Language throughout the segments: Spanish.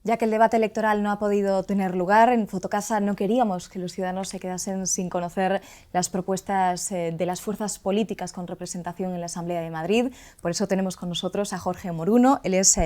Ya que el debate electoral no ha podido tener lugar, en Fotocasa no queríamos que los ciudadanos se quedasen sin conocer las propuestas de las fuerzas políticas con representación en la Asamblea de Madrid. Por eso tenemos con nosotros a Jorge Moruno. Él es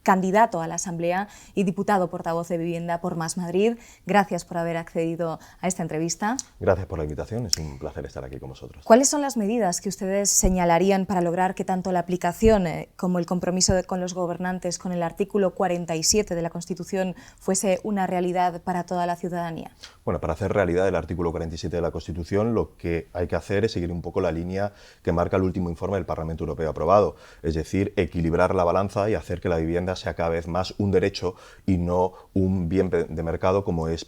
candidato a la Asamblea y diputado portavoz de Vivienda por Más Madrid. Gracias por haber accedido a esta entrevista. Gracias por la invitación, es un placer estar aquí con vosotros. ¿Cuáles son las medidas que ustedes señalarían para lograr que tanto la aplicación como el compromiso con los gobernantes con el artículo 47 de la Constitución fuese una realidad para toda la ciudadanía? Bueno, para hacer realidad el artículo 47 de la Constitución, lo que hay que hacer es seguir un poco la línea que marca el último informe del Parlamento Europeo aprobado, es decir, equilibrar la balanza y hacer que la vivienda sea cada vez más un derecho y no un bien de mercado como es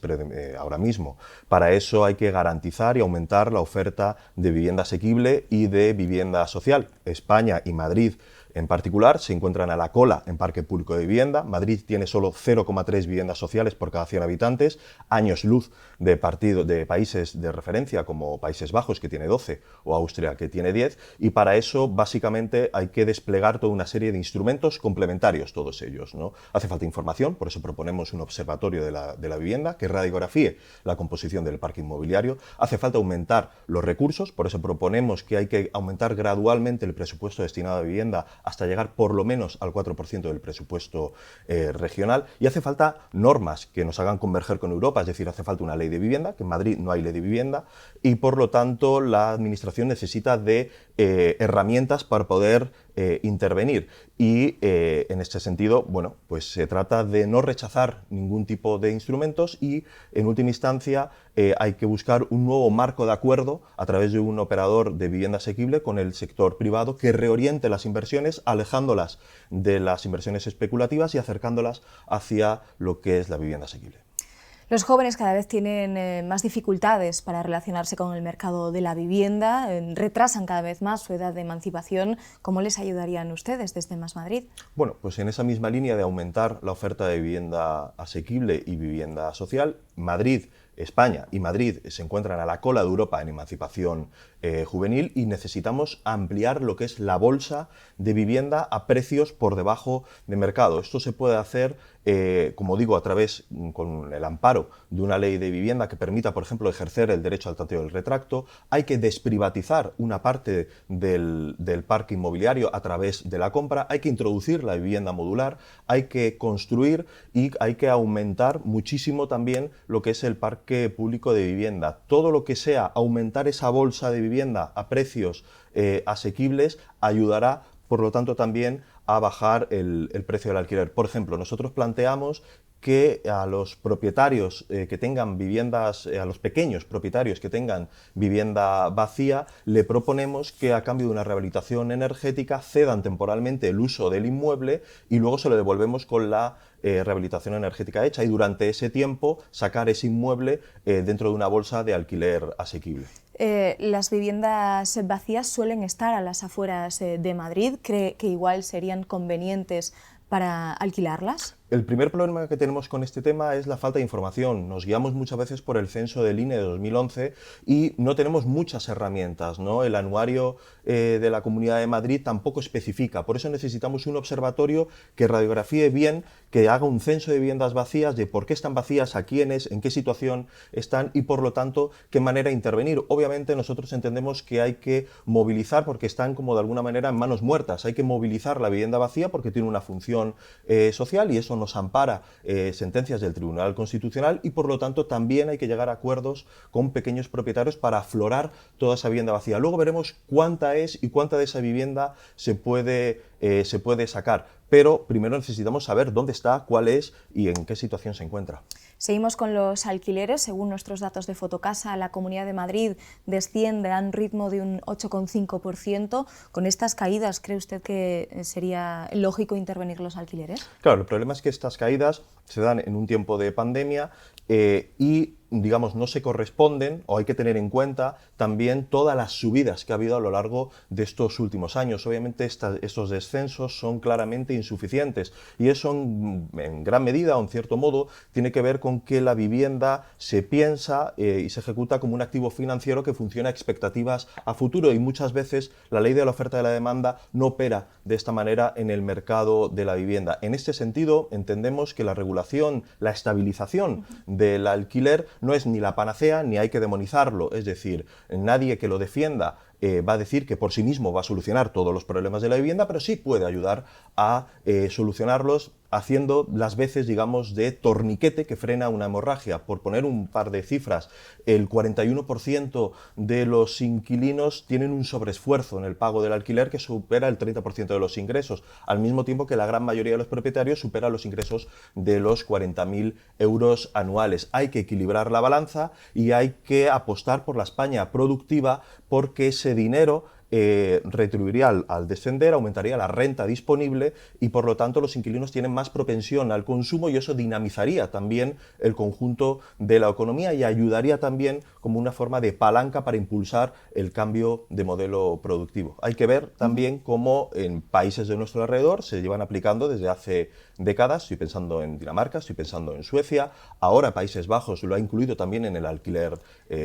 ahora mismo. Para eso hay que garantizar y aumentar la oferta de vivienda asequible y de vivienda social. España y Madrid en particular se encuentran a la cola en parque público de vivienda. Madrid tiene solo 0,3 viviendas sociales por cada 100 habitantes, años luz de países de referencia como Países Bajos, que tiene 12, o Austria, que tiene 10, y para eso básicamente hay que desplegar toda una serie de instrumentos complementarios, todos ellos, ¿no? Hace falta información, por eso proponemos un observatorio de la vivienda que radiografíe la composición del parque inmobiliario. Hace falta aumentar los recursos, por eso proponemos que hay que aumentar gradualmente el presupuesto destinado a vivienda hasta llegar por lo menos al 4% del presupuesto regional, y hace falta normas que nos hagan converger con Europa, es decir, hace falta una ley de vivienda, que en Madrid no hay ley de vivienda, y por lo tanto la Administración necesita de herramientas para poder intervenir. Y en este sentido, bueno, pues se trata de no rechazar ningún tipo de instrumentos y, en última instancia, hay que buscar un nuevo marco de acuerdo a través de un operador de vivienda asequible con el sector privado que reoriente las inversiones, alejándolas de las inversiones especulativas y acercándolas hacia lo que es la vivienda asequible. Los jóvenes cada vez tienen más dificultades para relacionarse con el mercado de la vivienda, retrasan cada vez más su edad de emancipación. ¿Cómo les ayudarían ustedes desde Más Madrid? Bueno, pues en esa misma línea de aumentar la oferta de vivienda asequible y vivienda social, España y Madrid se encuentran a la cola de Europa en emancipación juvenil y necesitamos ampliar lo que es la bolsa de vivienda a precios por debajo de mercado. Esto se puede hacer, como digo, a través, con el amparo de una ley de vivienda que permita, por ejemplo, ejercer el derecho al tanteo del retracto. Hay que desprivatizar una parte del parque inmobiliario a través de la compra, hay que introducir la vivienda modular, hay que construir y hay que aumentar muchísimo también lo que es el parque público de vivienda. Todo lo que sea aumentar esa bolsa de vivienda a precios asequibles ayudará, por lo tanto, también a bajar el precio del alquiler. Por ejemplo, nosotros planteamos que a los propietarios que tengan viviendas, a los pequeños propietarios que tengan vivienda vacía, le proponemos que a cambio de una rehabilitación energética cedan temporalmente el uso del inmueble y luego se lo devolvemos con la rehabilitación energética hecha, y durante ese tiempo sacar ese inmueble dentro de una bolsa de alquiler asequible. Las viviendas vacías suelen estar a las afueras de Madrid. ¿Cree que igual serían convenientes para alquilarlas? El primer problema que tenemos con este tema es la falta de información. Nos guiamos muchas veces por el censo del INE de 2011 y no tenemos muchas herramientas, ¿no? El anuario de la Comunidad de Madrid tampoco especifica. Por eso necesitamos un observatorio que radiografíe bien, que haga un censo de viviendas vacías, de por qué están vacías, a quiénes, en qué situación están y, por lo tanto, qué manera intervenir. Obviamente nosotros entendemos que hay que movilizar porque están como de alguna manera en manos muertas. Hay que movilizar la vivienda vacía porque tiene una función social y eso nos ampara sentencias del Tribunal Constitucional y, por lo tanto, también hay que llegar a acuerdos con pequeños propietarios para aflorar toda esa vivienda vacía. Luego veremos cuánta es y cuánta de esa vivienda se puede sacar, pero primero necesitamos saber dónde está, cuál es y en qué situación se encuentra. Seguimos con los alquileres. Según nuestros datos de Fotocasa, la Comunidad de Madrid desciende a un ritmo de un 8,5%. Con estas caídas, ¿cree usted que sería lógico intervenir los alquileres? Claro, el problema es que estas caídas se dan en un tiempo de pandemia y digamos, no se corresponden, o hay que tener en cuenta también todas las subidas que ha habido a lo largo de estos últimos años. Obviamente estos descensos son claramente insuficientes y eso en gran medida o en cierto modo tiene que ver con que la vivienda se piensa y se ejecuta como un activo financiero que funciona a expectativas a futuro, y muchas veces la ley de la oferta y la demanda no opera de esta manera en el mercado de la vivienda. En este sentido, entendemos que la regulación, la estabilización del alquiler no es ni la panacea ni hay que demonizarlo. Es decir, nadie que lo defienda va a decir que por sí mismo va a solucionar todos los problemas de la vivienda, pero sí puede ayudar a solucionarlos haciendo las veces, digamos, de torniquete que frena una hemorragia. Por poner un par de cifras, el 41% de los inquilinos tienen un sobreesfuerzo en el pago del alquiler que supera el 30% de los ingresos, al mismo tiempo que la gran mayoría de los propietarios supera los ingresos de los 40.000 euros anuales. Hay que equilibrar la balanza y hay que apostar por la España productiva, porque ese dinero retribuiría al descender, aumentaría la renta disponible y por lo tanto los inquilinos tienen más propensión al consumo, y eso dinamizaría también el conjunto de la economía y ayudaría también como una forma de palanca para impulsar el cambio de modelo productivo. Hay que ver también cómo en países de nuestro alrededor se llevan aplicando desde hace décadas. Estoy pensando en Dinamarca, estoy pensando en Suecia, ahora Países Bajos lo ha incluido también en el alquiler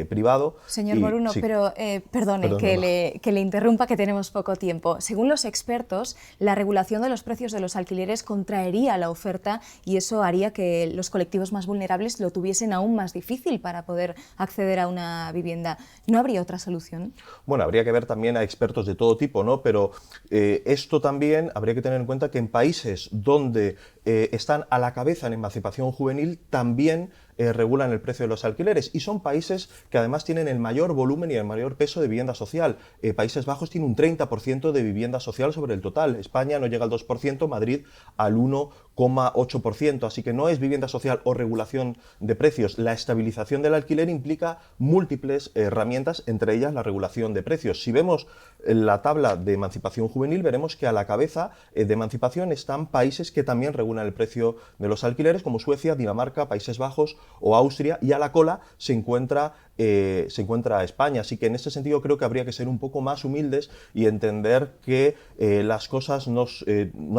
privado. Señor Moruno, sí. pero perdone que le interrumpa, que tenemos poco tiempo. Según los expertos, la regulación de los precios de los alquileres contraería la oferta y eso haría que los colectivos más vulnerables lo tuviesen aún más difícil para poder acceder a una vivienda. ¿No habría otra solución? Bueno, habría que ver también a expertos de todo tipo, ¿no? Pero esto también habría que tener en cuenta que en países donde están a la cabeza en emancipación juvenil también regulan el precio de los alquileres, y son países que además tienen el mayor volumen y el mayor peso de vivienda social. Países Bajos tiene un 30% de vivienda social sobre el total, España no llega al 2%, Madrid al 1,8%, así que no es vivienda social o regulación de precios. La estabilización del alquiler implica múltiples herramientas, entre ellas la regulación de precios. Si vemos la tabla de emancipación juvenil, veremos que a la cabeza de emancipación están países que también regulan el precio de los alquileres, como Suecia, Dinamarca, Países Bajos o Austria, y a la cola se encuentra España. Así que en este sentido creo que habría que ser un poco más humildes y entender que las cosas no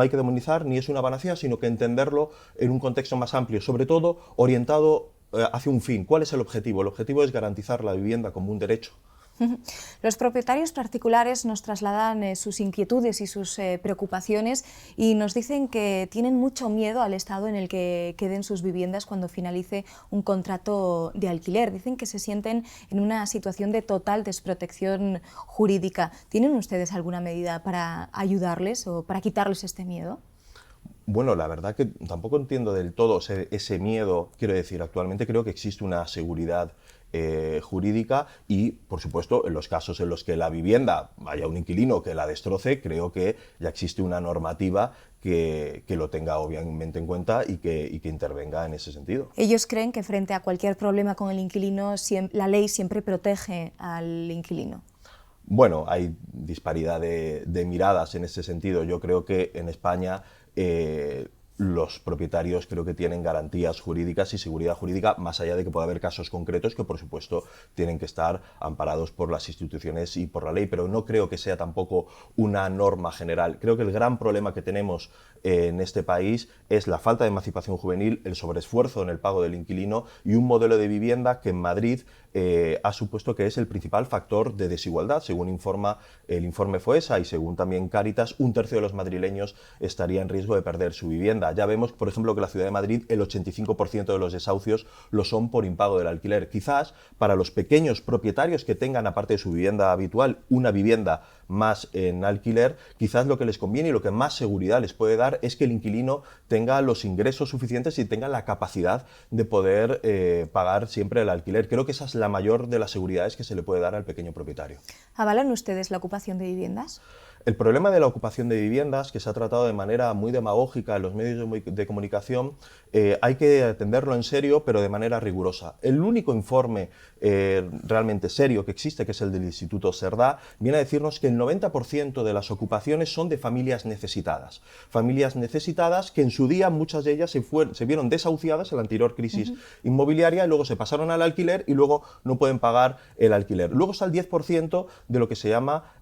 hay que demonizar ni es una panacea, sino que entenderlo en un contexto más amplio, sobre todo orientado hacia un fin. ¿Cuál es el objetivo? El objetivo es garantizar la vivienda como un derecho. Los propietarios particulares nos trasladan sus inquietudes y sus preocupaciones y nos dicen que tienen mucho miedo al estado en el que queden sus viviendas cuando finalice un contrato de alquiler. Dicen que se sienten en una situación de total desprotección jurídica. ¿Tienen ustedes alguna medida para ayudarles o para quitarles este miedo? Bueno, la verdad que tampoco entiendo del todo ese miedo. Quiero decir, actualmente creo que existe una seguridad jurídica y, por supuesto, en los casos en los que la vivienda haya un inquilino que la destroce, creo que ya existe una normativa que lo tenga obviamente en cuenta y que intervenga en ese sentido. Ellos creen que frente a cualquier problema con el inquilino, la ley siempre protege al inquilino. Bueno, hay disparidad de miradas en ese sentido. Yo creo que en España los propietarios creo que tienen garantías jurídicas y seguridad jurídica, más allá de que pueda haber casos concretos que, por supuesto, tienen que estar amparados por las instituciones y por la ley, pero no creo que sea tampoco una norma general. Creo que el gran problema que tenemos en este país es la falta de emancipación juvenil, el sobreesfuerzo en el pago del inquilino y un modelo de vivienda que en Madrid ha supuesto que es el principal factor de desigualdad. Según informa el informe FOESA y según también Cáritas, un tercio de los madrileños estaría en riesgo de perder su vivienda. Ya vemos, por ejemplo, que en la Ciudad de Madrid el 85% de los desahucios lo son por impago del alquiler. Quizás para los pequeños propietarios que tengan, aparte de su vivienda habitual, una vivienda más en alquiler, quizás lo que les conviene y lo que más seguridad les puede dar es que el inquilino tenga los ingresos suficientes y tenga la capacidad de poder pagar siempre el alquiler. Creo que esa es la mayor de las seguridades que se le puede dar al pequeño propietario. ¿Avalan ustedes la ocupación de viviendas? El problema de la ocupación de viviendas, que se ha tratado de manera muy demagógica en los medios de comunicación, hay que atenderlo en serio, pero de manera rigurosa. El único informe realmente serio que existe, que es el del Instituto Cerdá, viene a decirnos que el 90% de las ocupaciones son de familias necesitadas. Familias necesitadas que en su día, muchas de ellas se vieron desahuciadas en la anterior crisis inmobiliaria y luego se pasaron al alquiler y luego no pueden pagar el alquiler. Luego está el 10% de lo que se llama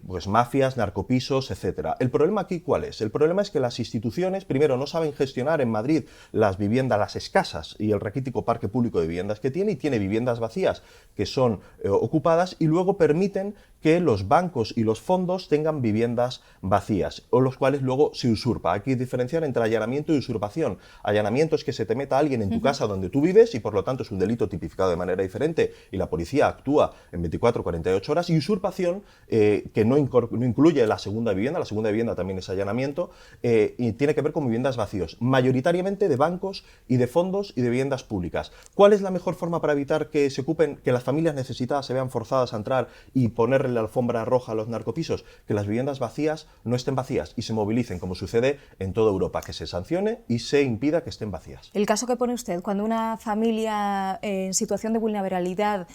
pues mafias, narcopisos, etcétera. ¿El problema aquí cuál es? El problema es que las instituciones, primero, no saben gestionar en Madrid las viviendas, las escasas y el raquítico parque público de viviendas que tiene, y tiene viviendas vacías que son ocupadas, y luego permiten que los bancos y los fondos tengan viviendas vacías, o los cuales luego se usurpa. Hay que diferenciar entre allanamiento y usurpación. Allanamiento es que se te meta alguien en tu casa donde tú vives y por lo tanto es un delito tipificado de manera diferente y la policía actúa en 24 o 48 horas, y usurpación, que no incluye la segunda vivienda también es allanamiento, y tiene que ver con viviendas vacíos, mayoritariamente de bancos y de fondos y de viviendas públicas. ¿Cuál es la mejor forma para evitar que se ocupen, que las familias necesitadas se vean forzadas a entrar y ponerle la alfombra roja a los narcopisos? Que las viviendas vacías no estén vacías y se movilicen, como sucede en toda Europa, que se sancione y se impida que estén vacías. El caso que pone usted, cuando una familia en situación de vulnerabilidad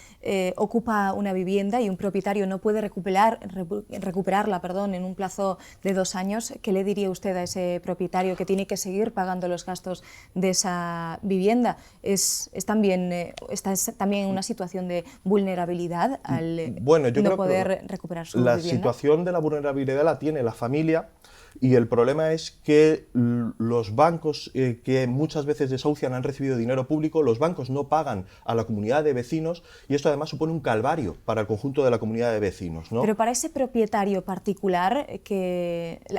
ocupa una vivienda y un propietario no puede recuperarla en un plazo de 2 años, ¿qué le diría usted a ese propietario que tiene que seguir pagando los gastos de esa vivienda? ¿Está también en una situación de vulnerabilidad al no poder recuperar su vivienda? La situación de la vulnerabilidad la tiene la familia, y el problema es que los bancos que muchas veces desahucian han recibido dinero público, los bancos no pagan a la comunidad de vecinos, y esto además supone un calvario para el conjunto de la comunidad de vecinos, ¿no? Pero para ese propietario particular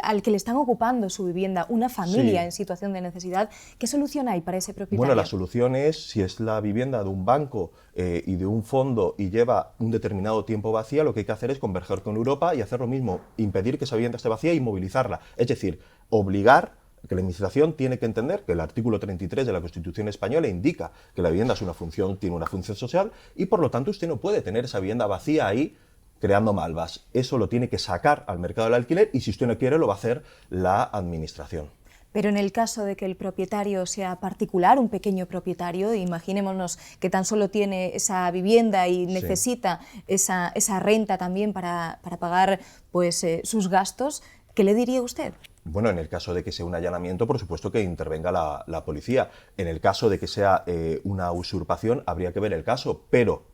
al que le están ocupando su vivienda, una familia en situación de necesidad, ¿qué solución hay para ese propietario? Bueno, la solución es, si es la vivienda de un banco y de un fondo y lleva un determinado tiempo vacía, lo que hay que hacer es converger con Europa y hacer lo mismo, impedir que esa vivienda esté vacía y movilizarla. Es decir, obligar, que la Administración tiene que entender que el artículo 33 de la Constitución española indica que la vivienda tiene una función social, y por lo tanto usted no puede tener esa vivienda vacía ahí creando malvas. Eso lo tiene que sacar al mercado del alquiler, y si usted no quiere lo va a hacer la Administración. Pero en el caso de que el propietario sea particular, un pequeño propietario, imaginémonos que tan solo tiene esa vivienda y necesita esa renta también para pagar pues, sus gastos, ¿qué le diría usted? Bueno, en el caso de que sea un allanamiento, por supuesto que intervenga la policía. En el caso de que sea una usurpación, habría que ver el caso, pero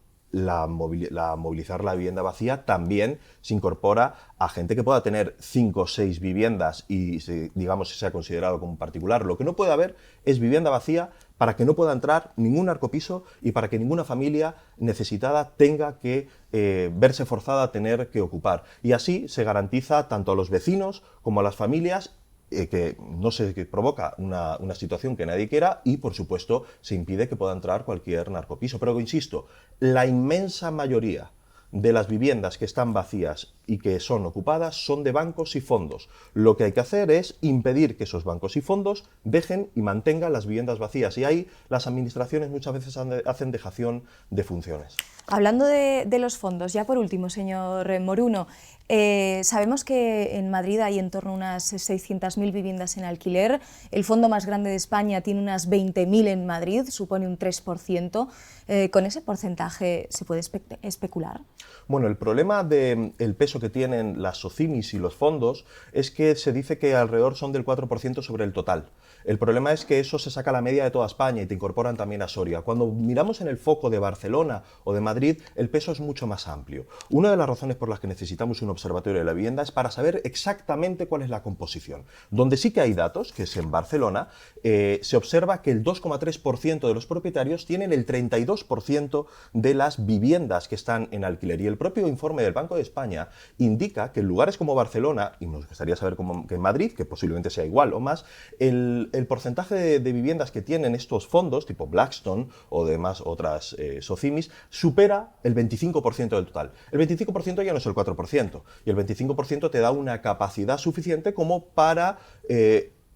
movilizar la vivienda vacía también se incorpora a gente que pueda tener 5 o 6 viviendas y, digamos, sea considerado como un particular. Lo que no puede haber es vivienda vacía para que no pueda entrar ningún narcopiso y para que ninguna familia necesitada tenga que verse forzada a tener que ocupar. Y así se garantiza tanto a los vecinos como a las familias que no se provoca una situación que nadie quiera, y por supuesto se impide que pueda entrar cualquier narcopiso. Pero insisto, la inmensa mayoría de las viviendas que están vacías y que son ocupadas son de bancos y fondos. Lo que hay que hacer es impedir que esos bancos y fondos dejen y mantengan las viviendas vacías, y ahí las administraciones muchas veces hacen dejación de funciones. Hablando de los fondos, ya por último, señor Moruno, sabemos que en Madrid hay en torno a unas 600.000 viviendas en alquiler. El fondo más grande de España tiene unas 20.000 en Madrid, supone un 3%. ¿Con ese porcentaje se puede especular? Bueno, el problema del peso que tienen las SOCIMIs y los fondos es que se dice que alrededor son del 4% sobre el total. El problema es que eso se saca a la media de toda España y te incorporan también a Soria. Cuando miramos en el foco de Barcelona o de Madrid, el peso es mucho más amplio. Una de las razones por las que necesitamos un observatorio de la vivienda es para saber exactamente cuál es la composición. Donde sí que hay datos, que es en Barcelona, se observa que el 2,3% de los propietarios tienen el 32% de las viviendas que están en alquiler. Y el propio informe del Banco de España indica que en lugares como Barcelona, y nos gustaría saber que en Madrid, que posiblemente sea igual o más, el porcentaje de viviendas que tienen estos fondos, tipo Blackstone o demás otras SOCIMIs, supera el 25% del total. El 25% ya no es el 4%, y el 25% te da una capacidad suficiente como para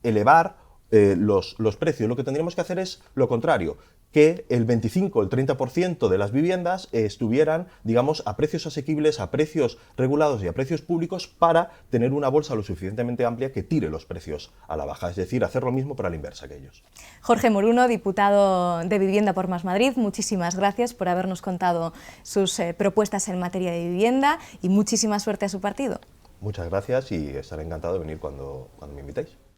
elevar los precios. Lo que tendríamos que hacer es lo contrario, que el 25 o el 30% de las viviendas estuvieran, digamos, a precios asequibles, a precios regulados y a precios públicos para tener una bolsa lo suficientemente amplia que tire los precios a la baja, es decir, hacer lo mismo pero a la inversa que ellos. Jorge Moruno, diputado de Vivienda por Más Madrid, muchísimas gracias por habernos contado sus propuestas en materia de vivienda y muchísima suerte a su partido. Muchas gracias y estaré encantado de venir cuando me invitéis.